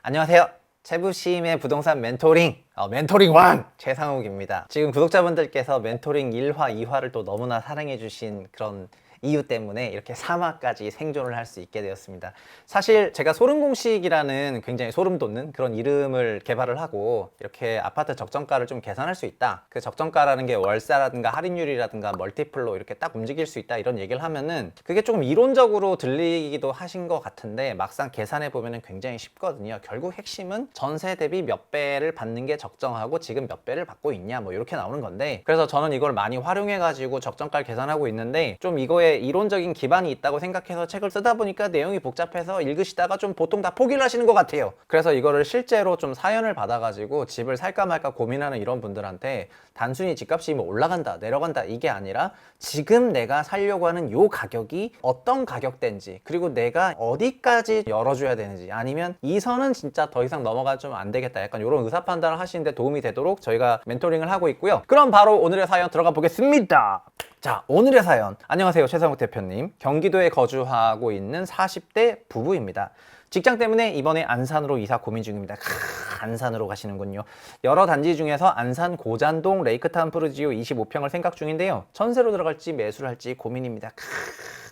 안녕하세요. 채부심의 부동산 멘토링 멘토링 1 최상욱입니다. 지금 구독자분들께서 멘토링 1화, 2화를 또 너무나 사랑해 주신 그런 이유 때문에 이렇게 3화까지 생존을 할 수 있게 되었습니다. 사실 제가 소름공식이라는 굉장히 소름 돋는 그런 이름을 개발을 하고 이렇게 아파트 적정가를 좀 계산할 수 있다, 그 적정가라는 게 월세라든가 할인율이라든가 멀티플로 이렇게 딱 움직일 수 있다, 이런 얘기를 하면은 그게 조금 이론적으로 들리기도 하신 것 같은데 막상 계산해 보면은 굉장히 쉽거든요. 결국 핵심은 전세 대비 몇 배를 받는 게 적정하고 지금 몇 배를 받고 있냐, 뭐 이렇게 나오는 건데, 그래서 저는 이걸 많이 활용해 가지고 적정가를 계산하고 있는데, 좀 이거에 이론적인 기반이 있다고 생각해서 책을 쓰다 보니까 내용이 복잡해서 읽으시다가 좀 보통 다 포기를 하시는 것 같아요. 그래서 이거를 실제로 좀 사연을 받아가지고 집을 살까 말까 고민하는 이런 분들한테 단순히 집값이 뭐 올라간다 내려간다 이게 아니라 지금 내가 살려고 하는 요 가격이 어떤 가격대인지, 그리고 내가 어디까지 열어줘야 되는지, 아니면 이 선은 진짜 더 이상 넘어가면 안 되겠다, 약간 이런 의사 판단을 하시는데 도움이 되도록 저희가 멘토링을 하고 있고요. 그럼 바로 오늘의 사연 들어가 보겠습니다. 자, 오늘의 사연. 안녕하세요, 최상욱 대표님. 경기도에 거주하고 있는 40대 부부입니다. 직장 때문에 이번에 안산으로 이사 고민 중입니다. 안산으로 가시는군요. 여러 단지 중에서 안산 고잔동 레이크타운 푸르지오 25평을 생각 중인데요. 전세로 들어갈지 매수를 할지 고민입니다.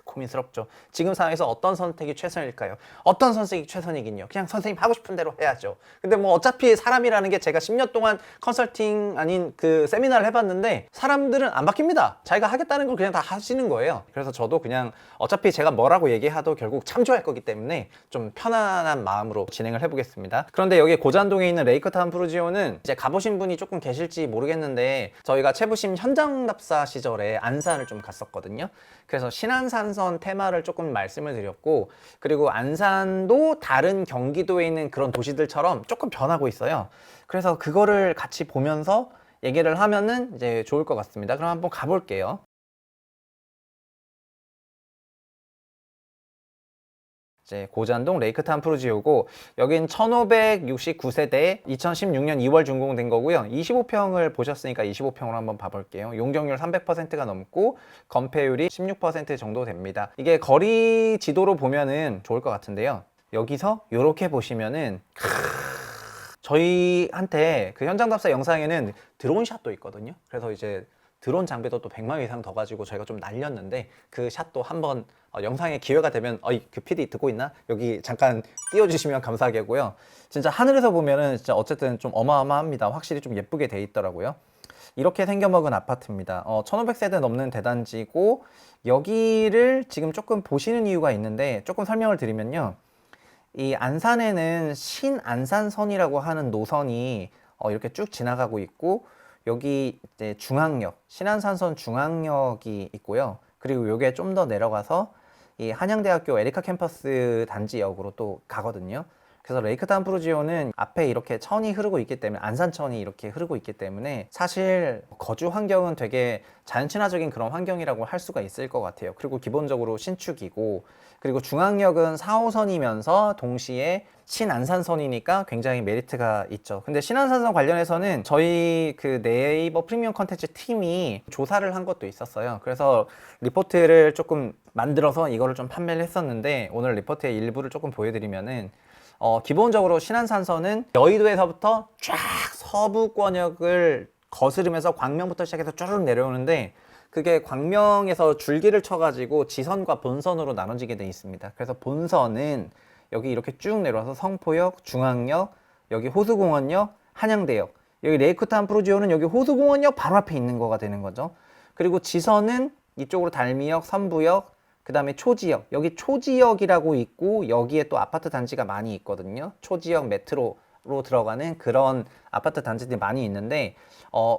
고민스럽죠. 지금 상황에서 어떤 선택이 최선일까요? 어떤 선택이 최선이긴요. 그냥 선생님 하고 싶은 대로 해야죠. 근데 뭐 어차피 사람이라는 게, 제가 10년 동안 컨설팅 아닌 그 세미나를 해봤는데 사람들은 안 바뀝니다. 자기가 하겠다는 걸 그냥 다 하시는 거예요. 그래서 저도 그냥 어차피 제가 뭐라고 얘기해도 결국 참조할 거기 때문에 좀 편안한 마음으로 진행을 해보겠습니다. 그런데 여기 고잔동에 있는 레이크타운 푸르지오는 이제 가보신 분이 조금 계실지 모르겠는데, 저희가 채부심 현장 답사 시절에 안산을 좀 갔었거든요. 그래서 신안산선 테마를 조금 말씀을 드렸고, 그리고 안산도 다른 경기도에 있는 그런 도시들처럼 조금 변하고 있어요. 그래서 그거를 같이 보면서 얘기를 하면은 이제 좋을 것 같습니다. 그럼 한번 가볼게요. 이제 고잔동 레이크타운 푸르지오고, 여긴 1569세대 2016년 2월 준공된 거고요. 25평을 보셨으니까 25평으로 한번 봐볼게요. 용적률 300%가 넘고 건폐율이 16% 정도 됩니다. 이게 거리 지도로 보면은 좋을 것 같은데요. 여기서 이렇게 보시면은 저희한테 그 현장 답사 영상에는 드론샷도 있거든요. 그래서 이제 드론 장비도 또 100만 원 이상 더 가지고 저희가 좀 날렸는데, 그 샷도 한번 영상에 기회가 되면 그 PD 듣고 있나? 여기 잠깐 띄워주시면 감사하겠고요. 진짜 하늘에서 보면은 진짜 어쨌든 좀 어마어마합니다. 확실히 좀 예쁘게 돼 있더라고요. 이렇게 생겨먹은 아파트입니다. 1500세대 넘는 대단지고, 여기를 지금 조금 보시는 이유가 있는데 조금 설명을 드리면요. 이 안산에는 신안산선이라고 하는 노선이 이렇게 쭉 지나가고 있고, 여기 이제 중앙역, 신안산선 중앙역이 있고요. 그리고 요게 좀 더 내려가서 이 한양대학교 에리카 캠퍼스 단지역으로 또 가거든요. 그래서 레이크타운 푸르지오는 앞에 이렇게 천이 흐르고 있기 때문에, 안산천이 이렇게 흐르고 있기 때문에 사실 거주 환경은 되게 자연 친화적인 그런 환경이라고 할 수가 있을 것 같아요. 그리고 기본적으로 신축이고, 그리고 중앙역은 4호선이면서 동시에 신안산선이니까 굉장히 메리트가 있죠. 근데 신안산선 관련해서는 저희 그 네이버 프리미엄 컨텐츠 팀이 조사를 한 것도 있었어요. 그래서 리포트를 조금 만들어서 이거를 좀 판매를 했었는데, 오늘 리포트의 일부를 조금 보여드리면은 기본적으로 신안산선은 여의도에서부터 쫙 서부권역을 거스르면서 광명부터 시작해서 쭉 내려오는데, 그게 광명에서 줄기를 쳐가지고 지선과 본선으로 나눠지게 돼 있습니다. 그래서 본선은 여기 이렇게 쭉 내려와서 성포역, 중앙역, 여기 호수공원역, 한양대역, 여기 레이크타운 푸르지오는 여기 호수공원역 바로 앞에 있는 거가 되는 거죠. 그리고 지선은 이쪽으로 달미역, 선부역, 그 다음에 초지역, 여기 초지역이라고 있고, 여기에 또 아파트 단지가 많이 있거든요. 초지역 메트로로 들어가는 그런 아파트 단지들이 많이 있는데,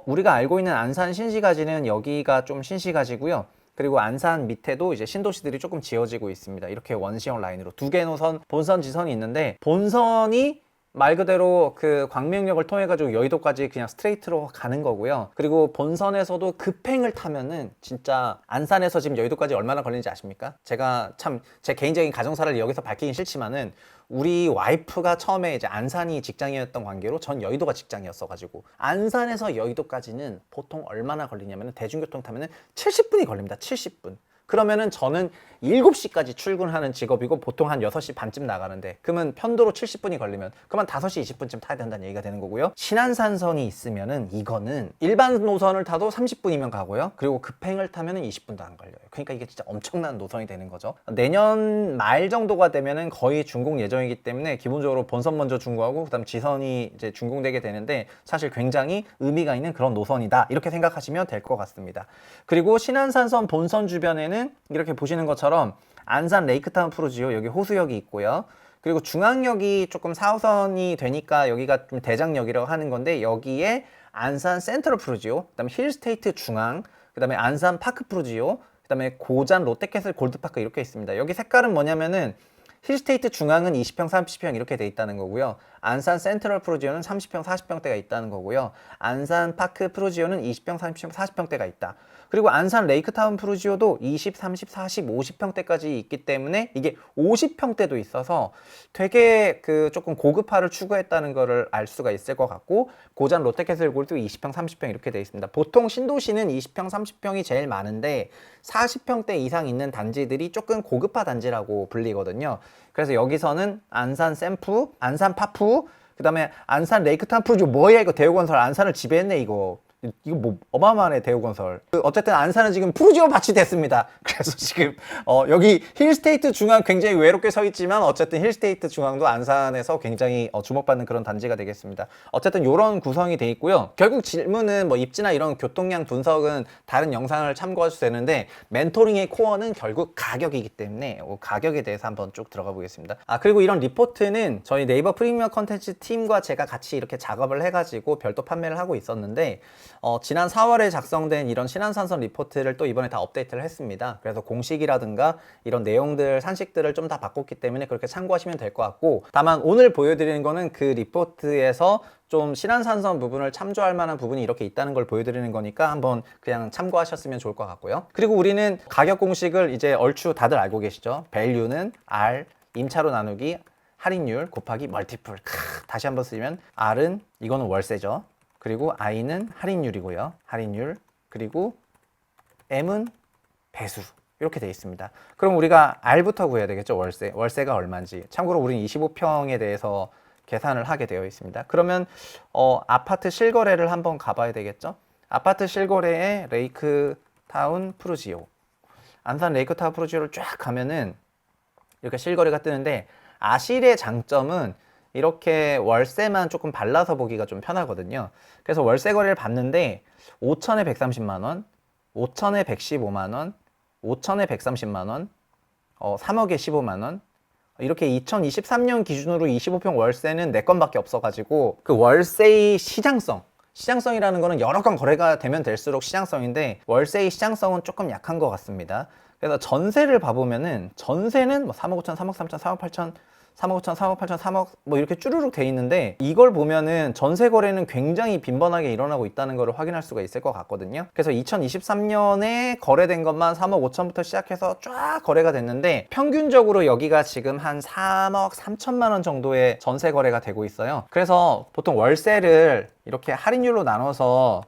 우리가 알고 있는 안산 신시가지는 여기가 좀 신시가지고요. 그리고 안산 밑에도 이제 신도시들이 조금 지어지고 있습니다. 이렇게 원시형 라인으로 두 개 노선, 본선, 지선이 있는데, 본선이 말 그대로 그 광명역을 통해 가지고 여의도까지 그냥 스트레이트로 가는 거고요. 그리고 본선에서도 급행을 타면은 진짜 안산에서 지금 여의도까지 얼마나 걸리는지 아십니까? 제가 참 제 개인적인 가정사를 여기서 밝히긴 싫지만은, 우리 와이프가 처음에 이제 안산이 직장이었던 관계로 전 여의도가 직장이었어 가지고, 안산에서 여의도까지는 보통 얼마나 걸리냐면은 대중교통 타면은 70분이 걸립니다. 70분. 그러면은 저는 7시까지 출근하는 직업이고 보통 한 6시 반쯤 나가는데 그러면 편도로 70분이 걸리면 그러면 5시 20분쯤 타야 된다는 얘기가 되는 거고요. 신안산선이 있으면은 이거는 일반 노선을 타도 30분이면 가고요. 그리고 급행을 타면은 20분도 안 걸려요. 그러니까 이게 진짜 엄청난 노선이 되는 거죠. 내년 말 정도가 되면은 거의 준공 예정이기 때문에 기본적으로 본선 먼저 준공하고 그다음 지선이 이제 준공되게 되는데 사실 굉장히 의미가 있는 그런 노선이다. 이렇게 생각하시면 될 것 같습니다. 그리고 신안산선 본선 주변에는 이렇게 보시는 것처럼 안산 레이크타운 프루지오 여기 호수역이 있고요. 그리고 중앙역이 조금 4호선이 되니까 여기가 좀 대장역이라고 하는 건데 여기에 안산 센트럴 프루지오, 그다음에 힐스테이트 중앙, 그다음에 안산 파크 프루지오, 그다음에 고잔 롯데캐슬 골드파크 이렇게 있습니다. 여기 색깔은 뭐냐면은 힐스테이트 중앙은 20평, 30평 이렇게 돼 있다는 거고요. 안산 센트럴 프루지오는 30평, 40평대가 있다는 거고요. 안산 파크 프루지오는 20평, 30평, 40평대가 있다. 그리고 안산 레이크타운 프루지오도 20, 30, 40, 50평대까지 있기 때문에 이게 50평대도 있어서 되게 그 조금 고급화를 추구했다는 거를 알 수가 있을 것 같고 고잔 롯데캐슬 골드 20평, 30평 이렇게 돼 있습니다. 보통 신도시는 20평, 30평이 제일 많은데 40평대 이상 있는 단지들이 조금 고급화 단지라고 불리거든요. 그래서 여기서는 안산 샘프, 안산 파프, 그 다음에 안산 레이크타운 프루지오 뭐야 이거 대우건설 안산을 지배했네 이거 뭐 어마어마하네 대우건설. 어쨌든 안산은 지금 프루지오 밭이 됐습니다. 그래서 지금 여기 힐스테이트 중앙 굉장히 외롭게 서 있지만 어쨌든 힐스테이트 중앙도 안산에서 굉장히 주목받는 그런 단지가 되겠습니다. 어쨌든 이런 구성이 돼 있고요. 결국 질문은 뭐 입지나 이런 교통량 분석은 다른 영상을 참고하셔도 되는데 멘토링의 코어는 결국 가격이기 때문에 가격에 대해서 한번 쭉 들어가 보겠습니다. 그리고 이런 리포트는 저희 네이버 프리미엄 컨텐츠 팀과 제가 같이 이렇게 작업을 해가지고 별도 판매를 하고 있었는데 지난 4월에 작성된 이런 신안산선 리포트를 또 이번에 다 업데이트를 했습니다. 그래서 공식이라든가 이런 내용들, 산식들을 좀 다 바꿨기 때문에 그렇게 참고하시면 될 것 같고 다만 오늘 보여드리는 거는 그 리포트에서 좀 신안산선 부분을 참조할 만한 부분이 이렇게 있다는 걸 보여드리는 거니까 한번 그냥 참고하셨으면 좋을 것 같고요. 그리고 우리는 가격 공식을 이제 얼추 다들 알고 계시죠? 밸류는 R, 임차로 나누기, 할인율 곱하기 멀티플. 다시 한번 쓰면 R은 이거는 월세죠. 그리고 I는 할인율이고요. 할인율. 그리고 M은 배수. 이렇게 되어 있습니다. 그럼 우리가 R부터 구해야 되겠죠. 월세. 월세가 얼마인지. 참고로 우리는 25평에 대해서 계산을 하게 되어 있습니다. 그러면 아파트 실거래를 한번 가봐야 되겠죠. 아파트 실거래에 레이크타운 프루지오. 안산 레이크타운 프루지오를 쫙 가면은 이렇게 실거래가 뜨는데 아실의 장점은 이렇게 월세만 조금 발라서 보기가 좀 편하거든요. 그래서 월세 거래를 봤는데 5천에 130만 원, 5천에 115만 원, 5천에 130만 원, 3억에 15만 원. 이렇게 2023년 기준으로 25평 월세는 4건밖에 없어가지고 그 월세의 시장성이라는 거는 여러 건 거래가 되면 될수록 시장성인데 월세의 시장성은 조금 약한 것 같습니다. 그래서 전세를 봐보면은 전세는 뭐 3억 5천, 3억 3천, 4억 8천 3억 5천, 3억 8천, 3억 뭐 이렇게 쭈루룩 돼 있는데 이걸 보면은 전세 거래는 굉장히 빈번하게 일어나고 있다는 걸 확인할 수가 있을 것 같거든요. 그래서 2023년에 거래된 것만 3억 5천부터 시작해서 쫙 거래가 됐는데 평균적으로 여기가 지금 한 3억 3천만 원 정도의 전세 거래가 되고 있어요. 그래서 보통 월세를 이렇게 할인율로 나눠서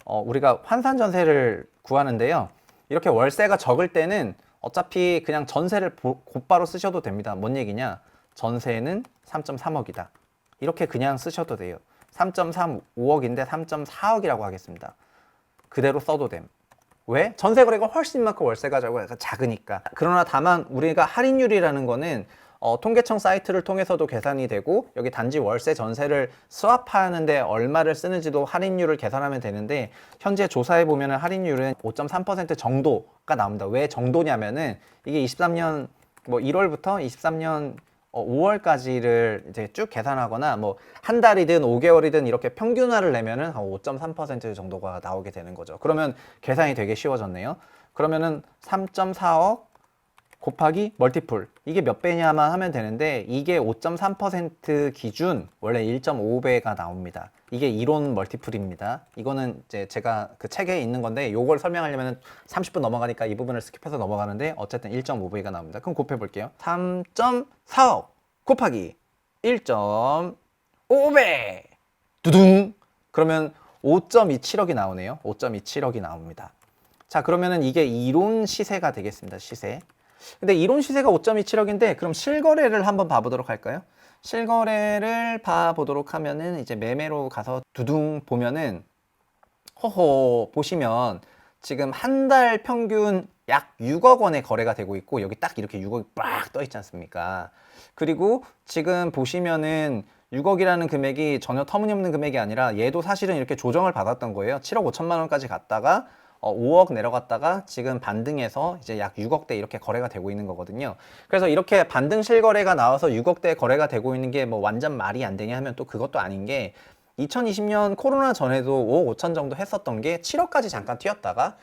우리가 환산 전세를 구하는데요. 이렇게 월세가 적을 때는 어차피 그냥 전세를 곧바로 쓰셔도 됩니다. 뭔 얘기냐? 전세는 3.3억이다. 이렇게 그냥 쓰셔도 돼요. 3.35억인데 3.4억이라고 하겠습니다. 그대로 써도 됨. 왜? 전세 거래가 훨씬 많고 월세가 작으니까. 그러나 다만 우리가 할인율이라는 거는 통계청 사이트를 통해서도 계산이 되고 여기 단지 월세 전세를 스왑하는데 얼마를 쓰는지도 할인율을 계산하면 되는데 현재 조사해 보면 할인율은 5.3% 정도가 나옵니다. 왜 정도냐면은 이게 23년 뭐 1월부터 23년 5월까지를 이제 쭉 계산하거나 뭐 한 달이든 5개월이든 이렇게 평균화를 내면은 5.3% 정도가 나오게 되는 거죠. 그러면 계산이 되게 쉬워졌네요. 그러면은 3.4억 곱하기 멀티플 이게 몇 배냐만 하면 되는데 이게 5.3% 기준 원래 1.5배가 나옵니다. 이게 이론 멀티플입니다. 이거는 이제 제가 그 책에 있는 건데 이걸 설명하려면 30분 넘어가니까 이 부분을 스킵해서 넘어가는데 어쨌든 1.5배가 나옵니다. 그럼 곱해 볼게요. 3.4억 곱하기 1.5배 두둥 그러면 5.27억이 나오네요. 5.27억이 나옵니다. 자 그러면은 이게 이론 시세가 되겠습니다. 시세. 근데 이론 시세가 5.27억인데 그럼 실거래를 한번 봐보도록 할까요? 실거래를 봐보도록 하면은 이제 매매로 가서 두둥 보면은 허허 보시면 지금 한 달 평균 약 6억 원의 거래가 되고 있고 여기 딱 이렇게 6억이 빡 떠 있지 않습니까? 그리고 지금 보시면은 6억이라는 금액이 전혀 터무니없는 금액이 아니라 얘도 사실은 이렇게 조정을 받았던 거예요. 7억 5천만 원까지 갔다가 5억 내려갔다가 지금 반등해서 이제 약 6억대 이렇게 거래가 되고 있는 거거든요. 그래서 이렇게 반등 실거래가 나와서 6억대 거래가 되고 있는 게 뭐 완전 말이 안 되냐 하면 또 그것도 아닌 게 2020년 코로나 전에도 5억 5천 정도 했었던 게 7억까지 잠깐 튀었다가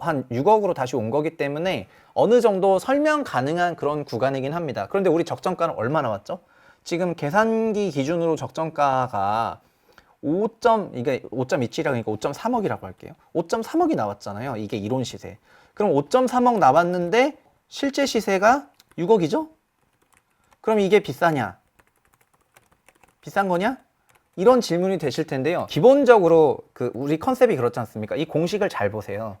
한 6억으로 다시 온 거기 때문에 어느 정도 설명 가능한 그런 구간이긴 합니다. 그런데 우리 적정가는 얼마 나왔죠? 지금 계산기 기준으로 적정가가 이게 5.27이라니까 5.3억이라고 할게요. 5.3억이 나왔잖아요. 이게 이론 시세. 그럼 5.3억 나왔는데 실제 시세가 6억이죠? 그럼 이게 비싸냐? 비싼 거냐? 이런 질문이 되실 텐데요. 기본적으로 우리 컨셉이 그렇지 않습니까? 이 공식을 잘 보세요.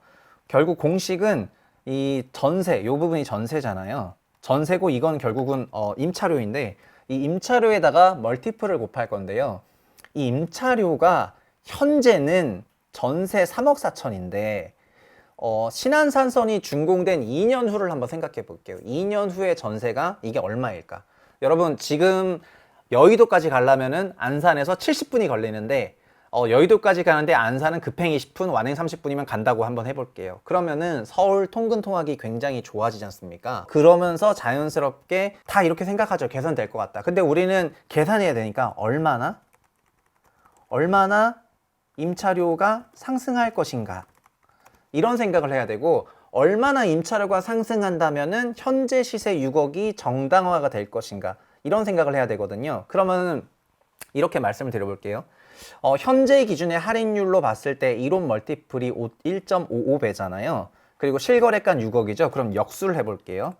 결국 공식은 이 전세, 요 부분이 전세잖아요. 전세고 이건 결국은 임차료인데 이 임차료에다가 멀티플을 곱할 건데요. 이 임차료가 현재는 전세 3억 4천인데 신안산선이 준공된 2년 후를 한번 생각해 볼게요. 2년 후에 전세가 이게 얼마일까? 여러분 지금 여의도까지 가려면은 안산에서 70분이 걸리는데 여의도까지 가는데 안산은 급행 20분, 완행 30분이면 간다고 한번 해볼게요. 그러면은 서울 통근 통학이 굉장히 좋아지지 않습니까? 그러면서 자연스럽게 다 이렇게 생각하죠. 개선될 것 같다. 근데 우리는 계산해야 되니까 얼마나 임차료가 상승할 것인가 이런 생각을 해야 되고 얼마나 임차료가 상승한다면은 현재 시세 6억이 정당화가 될 것인가 이런 생각을 해야 되거든요. 그러면 이렇게 말씀을 드려볼게요. 현재 기준의 할인율로 봤을 때 이론 멀티플이 1.55배잖아요. 그리고 실거래가 6억이죠. 그럼 역수를 해볼게요.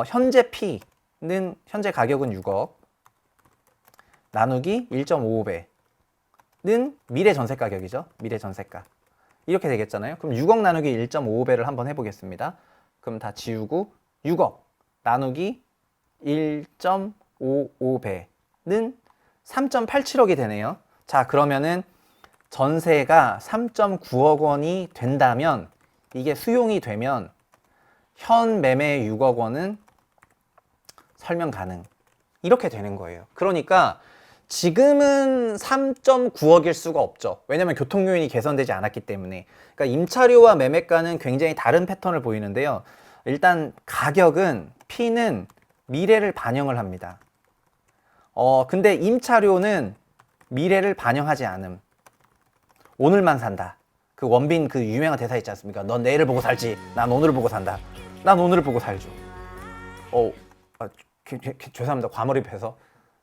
현재 P는 현재 가격은 6억 나누기 1.55배는 미래 전세 가격이죠. 미래 전세가 이렇게 되겠잖아요. 그럼 6억 나누기 1.55배를 한번 해보겠습니다. 그럼 다 지우고 6억 나누기 1.55배는 3.87억이 되네요. 자, 그러면은 전세가 3.9억 원이 된다면 이게 수용이 되면 현 매매 6억 원은 설명 가능. 이렇게 되는 거예요. 그러니까 지금은 3.9억일 수가 없죠. 왜냐면 교통 요인이 개선되지 않았기 때문에. 그러니까 임차료와 매매가는 굉장히 다른 패턴을 보이는데요. 일단 가격은 P는 미래를 반영을 합니다. 근데 임차료는 미래를 반영하지 않음. 오늘만 산다. 그 원빈 그 유명한 대사 있지 않습니까? 넌 내일을 보고 살지. 난 오늘을 보고 산다. 난 오늘을 보고 살죠. 죄송합니다. 과몰입해서.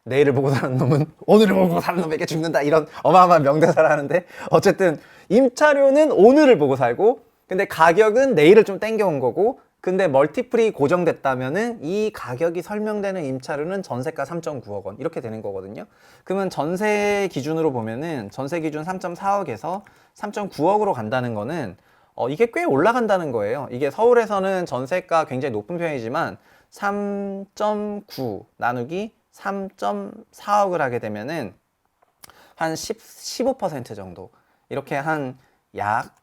내일을 보고 사는 놈은 오늘을 보고 사는 놈에게 죽는다. 이런 어마어마한 명대사를 하는데 어쨌든 임차료는 오늘을 보고 살고 근데 가격은 내일을 좀 땡겨온 거고 근데 멀티플이 고정됐다면은 이 가격이 설명되는 임차료는 전세가 3.9억 원 이렇게 되는 거거든요. 그러면 전세 기준으로 보면은 전세 기준 3.4억에서 3.9억으로 간다는 거는 이게 꽤 올라간다는 거예요. 이게 서울에서는 전세가 굉장히 높은 편이지만 3.9 나누기 3.4억을 하게 되면은 한 15% 정도 이렇게 한 약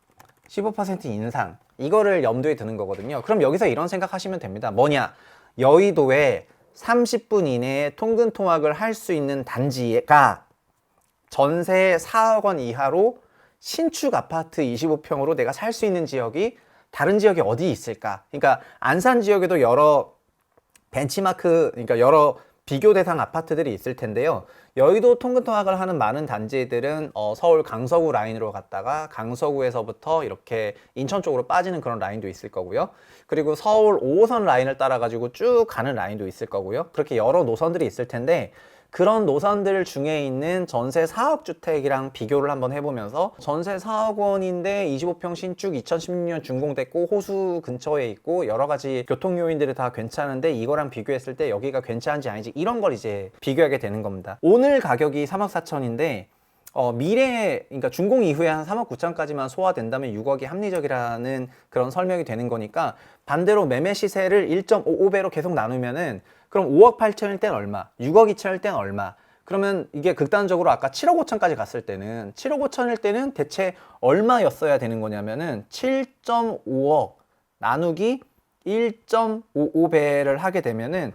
15% 인상 이거를 염두에 두는 거거든요. 그럼 여기서 이런 생각하시면 됩니다. 뭐냐? 여의도에 30분 이내에 통근 통학을 할 수 있는 단지가 전세 4억 원 이하로 신축 아파트 25평으로 내가 살 수 있는 지역이 다른 지역에 어디 있을까? 그러니까 안산 지역에도 여러 벤치마크, 그러니까 여러 비교 대상 아파트들이 있을 텐데요. 여의도 통근 통학을 하는 많은 단지들은 서울 강서구 라인으로 갔다가 강서구에서부터 이렇게 인천 쪽으로 빠지는 그런 라인도 있을 거고요. 그리고 서울 5호선 라인을 따라 가지고 쭉 가는 라인도 있을 거고요. 그렇게 여러 노선들이 있을 텐데 그런 노선들 중에 있는 전세 4억 주택이랑 비교를 한번 해보면서 전세 4억 원인데 25평 신축 2016년 준공됐고 호수 근처에 있고 여러 가지 교통 요인들이 다 괜찮은데 이거랑 비교했을 때 여기가 괜찮은지 아닌지 이런 걸 이제 비교하게 되는 겁니다. 오늘 가격이 3억 4천인데 그러니까 준공 이후에 한 3억 9천까지만 소화된다면 6억이 합리적이라는 그런 설명이 되는 거니까, 반대로 매매 시세를 1.55배로 계속 나누면은 그럼 5억 8천일 땐 얼마, 6억 2천일 땐 얼마, 그러면 이게 극단적으로 아까 7억 5천까지 갔을 때는 7억 5천일 때는 대체 얼마였어야 되는 거냐면은 7.5억 나누기 1.55배를 하게 되면은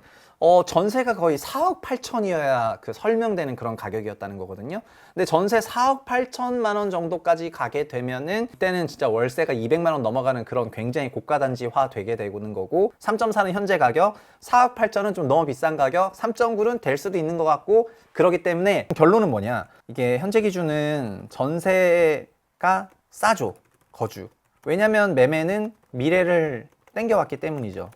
전세가 거의 4억 8천이어야 그 설명되는 그런 가격이었다는 거거든요. 근데 전세 4억 8천만 원 정도까지 가게 되면은 그때는 진짜 월세가 200만 원 넘어가는 그런 굉장히 고가 단지화 되게 되는 거고, 3.4는 현재 가격, 4억 8천은 좀 너무 비싼 가격, 3.9는 될 수도 있는 것 같고, 그렇기 때문에 결론은 뭐냐, 이게 현재 기준은 전세가 싸죠, 거주. 왜냐면 매매는 미래를 땡겨왔기 때문이죠.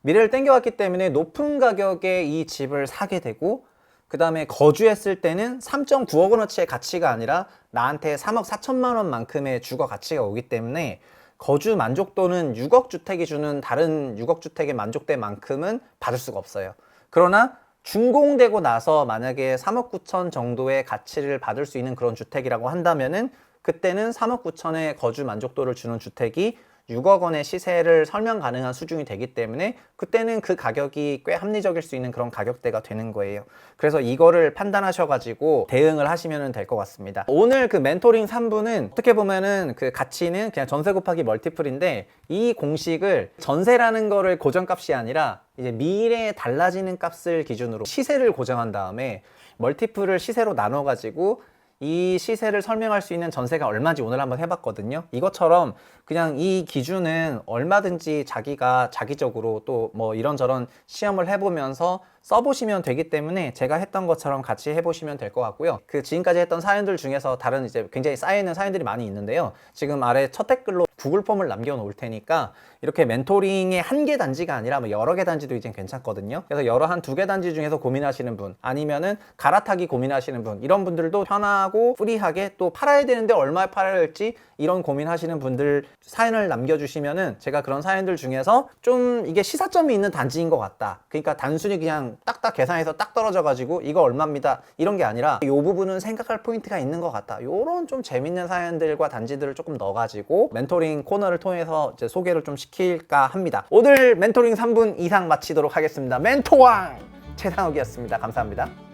미래를 땡겨왔기 때문에 높은 가격에 이 집을 사게 되고, 그 다음에 거주했을 때는 3.9억 원어치의 가치가 아니라 나한테 3억 4천만 원만큼의 주거 가치가 오기 때문에 거주 만족도는 6억 주택이 주는 다른 6억 주택의 만족대만큼은 받을 수가 없어요. 그러나 준공되고 나서 만약에 3억 9천 정도의 가치를 받을 수 있는 그런 주택이라고 한다면은, 그때는 3억 9천의 거주 만족도를 주는 주택이 6억 원의 시세를 설명 가능한 수준이 되기 때문에 그때는 그 가격이 꽤 합리적일 수 있는 그런 가격대가 되는 거예요. 그래서 이거를 판단하셔가지고 대응을 하시면 될 것 같습니다. 오늘 그 멘토링 3부는 어떻게 보면은 그 가치는 그냥 전세 곱하기 멀티플인데, 이 공식을 전세라는 거를 고정값이 아니라 이제 미래에 달라지는 값을 기준으로 시세를 고정한 다음에 멀티플을 시세로 나눠가지고 이 시세를 설명할 수 있는 전세가 얼마인지 오늘 한번 해봤거든요. 이것처럼 그냥 이 기준은 얼마든지 자기가 자기적으로 또 뭐 이런저런 시험을 해보면서 써보시면 되기 때문에 제가 했던 것처럼 같이 해보시면 될 것 같고요. 그 지금까지 했던 사연들 중에서 다른 이제 굉장히 쌓여있는 사연들이 많이 있는데요. 지금 아래 첫 댓글로 구글 폼을 남겨놓을 테니까 이렇게 멘토링의 한 개 단지가 아니라 뭐 여러 개 단지도 이제 괜찮거든요. 그래서 여러 한 두 개 단지 중에서 고민하시는 분, 아니면은 갈아타기 고민하시는 분, 이런 분들도 편하고 프리하게 또 팔아야 되는데 얼마에 팔아야 할지 이런 고민하시는 분들 사연을 남겨주시면은 제가 그런 사연들 중에서 좀 이게 시사점이 있는 단지인 것 같다, 그러니까 단순히 그냥 딱딱 계산해서 딱 떨어져 가지고 이거 얼마입니다 이런 게 아니라 이 부분은 생각할 포인트가 있는 것 같다, 요런 좀 재밌는 사연들과 단지들을 조금 넣어가지고 멘토링 코너를 통해서 이제 소개를 좀 시킬까 합니다. 오늘 멘토링 3분 이상 마치도록 하겠습니다. 멘토왕 최상욱이었습니다. 감사합니다.